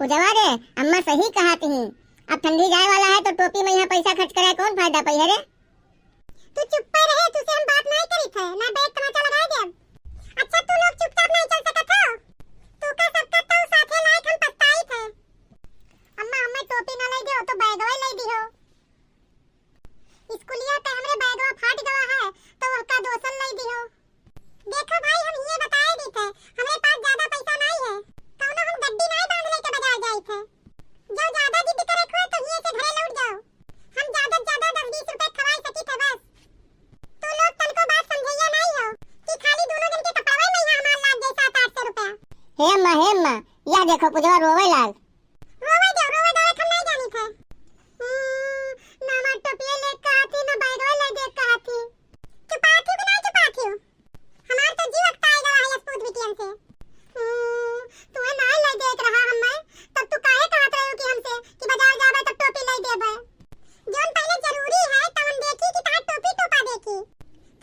पूजवा रे, अम्मा सही कहा थी। अब ठंडी जाए वाला है तो टोपी में यहाँ पैसा खर्च करे कौन फायदा पई है रे। तू चुप पे रहे, तुझसे हम बात नहीं करी थे ना, बैठ तमाचा लगाए दे। अच्छा तू लोग चुपचाप नहीं चल सकत हो, तू का सब का तो साथे लायक हम पछताई थे। अम्मा हमें टोपी ना ले दो तो बैगवा ले दियो। स्कूलिया पे हमरे बैगवा फाट गवा है तो उसका दोसन ले दियो। देखो भाई हम ये बताए दी थे, हमारे पास ज्यादा पैसा नहीं है, कौनो हम गड्डी नहीं बांध लेके बाजार जाए थे। जो ज्यादा जिद करे खो तो ये से घरे लौट जाओ, हम ज्यादा 10-20 रुपए खवाई सकी थे बस। तू लोग तनको बात समझैया नहीं हो कि खाली दोनों दिन के कपड़वे में यहाँ माल लाग गए 700-800 रुपया। हे अम्मा या देखो पूजवा रोवे लाल। रोवे दो हम नहीं जानी थे। ना मैं टोपिया ले कहा थी ना बैगवा ले दे कहा थी। चुपा थी कि नहीं चुपा थी? हमार तो जीव अकता आएगा है स्पूत बिटियन से। तुम्हें ना ले देख रहा हमें, तब तू काहे कहत रहे हो कि हमसे कि बाजार जाबे तो टोपी ले देबे। जोन पहले जरूरी है तवन देखी कि तार टोपी टोपा देखी।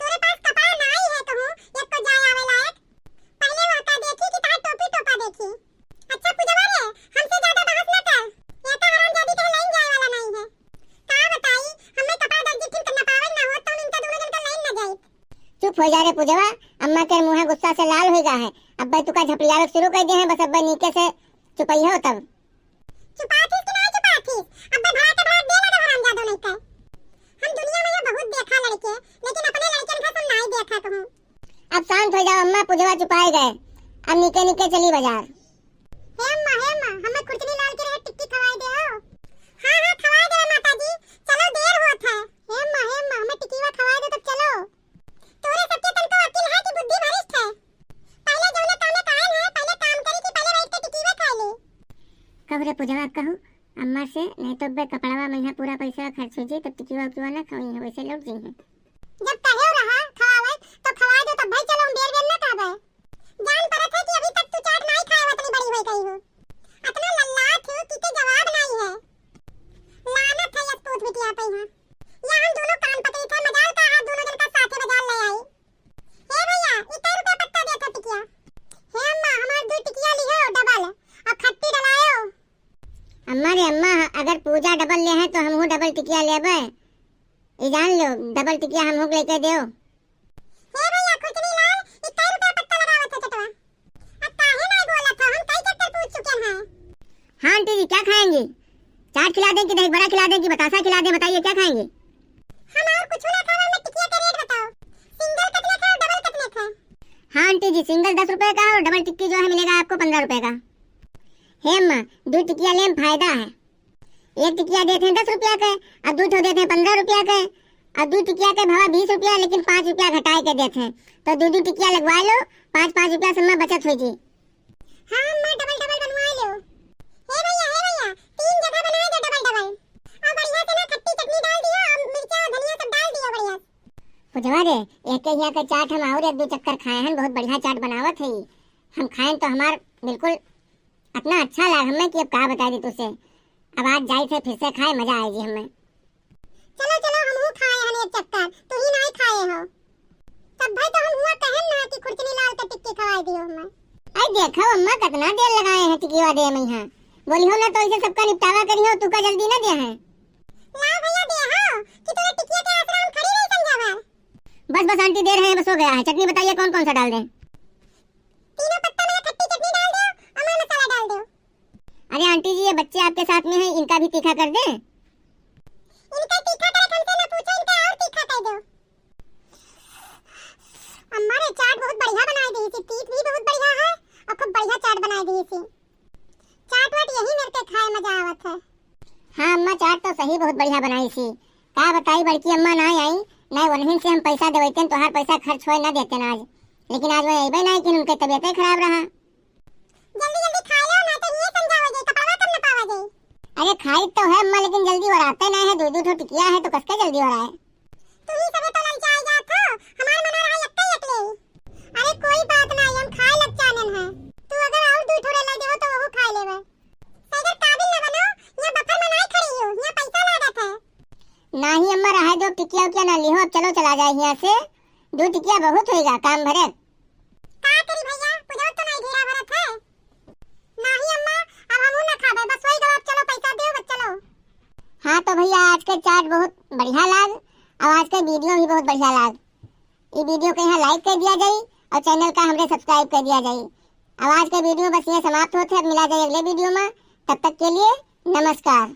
तोरे पास कपड़ा नहीं है कहूं एक को जाए आवे लायक, पहले वहका देखी कि तार टोपी टोपा देखी। अच्छा पूजवा रे, हमसे ज्यादा बहस ना कर, ये तो हरामजादी के लाइन जाए वाला नहीं है। का बताई हमें कपड़ा दर्जी ठीक करना पावे ना हो तो इनका दोनों दिन का लाइन ना जाए। चुप हो जा रे पूजवा, अम्मा के मुंह गुस्सा से लाल हो गया है। अब भाई तुका झपलिया लोग शुरू कर दिए हैं, बस अब नीचे से चुपई हो तब। चुपा थी कि नहीं चुपा थी? अब भड़ा के भड़ा दे लगा हरामजादों नहीं पे। हम दुनिया में ये बहुत देखा लड़के, लेकिन अपने लड़के का तुम नहीं देखा कहूं। अब शांत हो जाओ अम्मा, पूजवा चुपाए गए, अब नीचे नीचे चली बाजार। हे अम्मा हमें कुर्तनी लाल के रहे टिक्की खवाई दे हो। हां खवाई दे माताजी, चलो देर होत है। हे अम्मा हमें टिक्कीवा खवाई दे तो चलो। तोरे सबके तन को अकिल है कि बुद्धि भ्रष्ट है? पहले जौने कामे कायल है पहले काम करी कि पहले बैठ के टिक्कीवा खा ले। कब रे पूजवा कहूं अम्मा से, नहीं तो बे कपड़वा में यहाँ पूरा पैसा खर्च हो जाए तब टिकिवा उकिवा ना खाई है, वैसे लौट जी है। जब कहे रहा खवावे तो खवा दो, तब भाई चलो हम देर ना कहबे। जान परत है कि अभी तक तू चाट नहीं खाए इतनी बड़ी होई गई हो, इतना लल्ला थे कि ते जवाब नहीं है। लानत है स्पूत बिटिया पे यहां। या हम दोनों कान पकड़ी थे, मजाल का हाथ दोनों जन का साथे बाजार ले आई। हे भैया इतना रुपया पत्ता दे था टिकिया। हे अम्मा हमार 2 टिकिया लियो डबल और खट्टी डलायो। अम्मा रे अम्मा, अगर पूजा डबल ले है तो हमहू डबल टिकिया लेबे, ये जान लो डबल टिकिया हमहू लेके देओ। हे भैया कुर्तनी लाल इतना रुपया पत्ता लगावत है चटवा। अब काहे नहीं बोलत हो, हम कई चक्कर पूछ चुके हैं। हाँ आंटी जी क्या खाएंगी? चाट खिला दें कि दही बड़ा खिला दें कि बतासा खिला दें, बताइए क्या खाएंगी? हम और कुछ ना खावा, में टिकिया का रेट बताओ, सिंगल कितने का और डबल कितने का? हाँ आंटी जी, सिंगल 10 रुपए का और डबल टिक्की जो है मिलेगा आपको 15 रुपए का। हे अम्मा 2 टिकिया लें फायदा है, एक टिकिया देते हैं 10 रुपया के और 2 तो देते हैं 15 रुपया के, और 2 टिकिया के भाव 20 रुपया, लेकिन 5 रुपया घटाए के देते हैं, तो 2 टिकिया लगवा लो, 5-5 रुपया सब में बचत हो जी। हाँ अम्मा डबल बनवा लो। हे भैया 3 जगह बनाए दो डबल और बढ़िया से ना खट्टी चटनी डाल दियो और मिर्चा और धनिया सब डाल दियो बढ़िया। पूजवा रे एक के यहाँ का चाट हम और 1-2 चक्कर खाए हैं, बहुत बढ़िया चाट बनावत है, हम खाएं तो हमार बिल्कुल इतना अच्छा लगा हमें कि अब कहा बता दी तुझसे। अब आज जाए थे फिर से खाए, मजा आएगी हमें। चलो हम हूँ खाए हैं एक चक्कर, तू ही नहीं खाए हो। तब भाई तो हम हुआ कहन ना कि कुर्तनी लाल का टिक्की खवाई दियो हमें। अरे देखो अम्मा कितना देर लगाए हैं टिकिया दे में यहाँ, बोली हो ना तो इसे सबका निपटावा करी हो, तू का जल्दी ना दे है। ला भैया दे हो कि तोरे टिकिया के आसरा हम खड़ी नहीं समझावा। बस आंटी देर है, बस हो गया है। चटनी बताइए कौन कौन सा डाल दें? तीनों पत्ता में खट्टी चटनी डाल दो और मैं मसाला डाल दो। अरे आंटी जी ये बच्चे आपके साथ में हैं, इनका भी तीखा कर दें? इनका तीखा करे हमसे ना पूछो, इनका और तीखा कर दो। अम्मा ने चाट बहुत बढ़िया बनाई दी थी, तीत भी बहुत बढ़िया है और खूब बढ़िया चाट बनाई दी थी। चाट वाट यही मेरे के खाए मजा आवत है। हाँ अम्मा चाट तो सही बहुत बढ़िया बनाई थी, क्या बताई बड़की अम्मा ना आई, नहीं वहीं से हम पैसा देते तो हर पैसा खर्च होए ना देते आज, लेकिन आज वो अबे नहीं कि उनके तबीयत खराब रहा। जल्दी खा लो ना तो ये समझाओगे कपड़ा कब न पाओगे। अरे खाई तो है अम्मा, लेकिन जल्दी हो आते नहीं है, 2-2 टिकिया है तो कसके जल्दी हो रहा है। तू ही सबे तो ललचाई जात हो, हमार मना रहा यक्के। अरे कोई बात नहीं, हम खाए लग चानन है, तू अगर और 2 ठोरे ले देओ तो वो खा लेबे। सगर काबिल न बनो, ये बफर में नहीं खड़ी हो, ये पैसा लागत है। नहीं अम्मा रहा दो टिकिया क्या ना लिहो, अब चलो चला जाए यहाँ से, 2 टिकिया बहुत होगा काम भरे। का करी भैया, पूजा तो नहीं ढेरा भरत है। नहीं अम्मा अब हम न खाबे, भैया आज के चाट बहुत बढ़िया लाग और आज के वीडियो भी बहुत बढ़िया लाग। ये वीडियो को यहाँ लाइक कर दिया जाए और चैनल का हमरे सब्सक्राइब कर दिया जाए। अब आज के वीडियो बस ये समाप्त होते, अब मिला जाए अगले वीडियो में। तब तक के लिए नमस्कार।